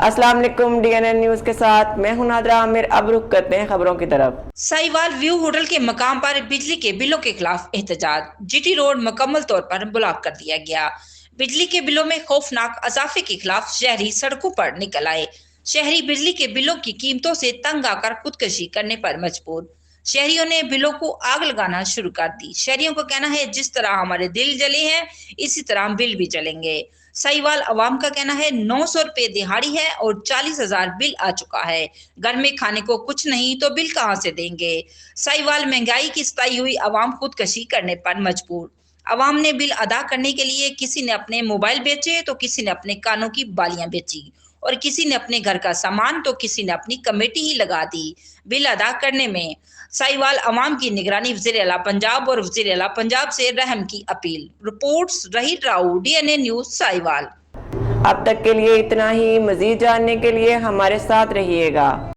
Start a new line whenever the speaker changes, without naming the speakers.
अस्सलाम वालेकुम। DNN news के साथ मैं हूं नादरा आमिर। अब रुख करते हैं खबरों की तरफ।
साहिवाल व्यू होटल के मकाम पर बिजली के बिलों के खिलाफ एहतजाज। जीटी रोड मुकम्मल तौर पर ब्लॉक कर दिया गया। बिजली के बिलों में खौफनाक इजाफे के खिलाफ शहरी सड़कों पर निकल आए। शहरी बिजली के बिलों की कीमतों से तंग आकर खुदकुशी करने पर मजबूर। शहरियों ने बिलों को आग लगाना शुरू कर दी। शहरियों का कहना है, जिस तरह हमारे दिल जले हैं इसी तरह बिल भी जलेंगे। साहिवाल अवाम का कहना है, 900 रुपए दिहाड़ी है और 40,000 बिल आ चुका है। घर में खाने को कुछ नहीं तो बिल कहां से देंगे। साहिवाल महंगाई की सताई हुई अवाम खुदकशी करने पर मजबूर। अवाम ने बिल अदा करने के लिए किसी ने अपने मोबाइल बेचे तो किसी ने अपने कानों की बालियां बेची और किसी ने अपने घर का सामान तो किसी ने अपनी कमेटी ही लगा दी। बिल अदा करने में साहिवाल अवाम की निगरानी वज़ीर आला पंजाब और वज़ीर आला पंजाब से रहम की अपील। रिपोर्ट्स रहीद राऊ, डीएनए न्यूज साहिवाल।
अब तक के लिए इतना ही। मजीद जानने के लिए हमारे साथ रहिएगा।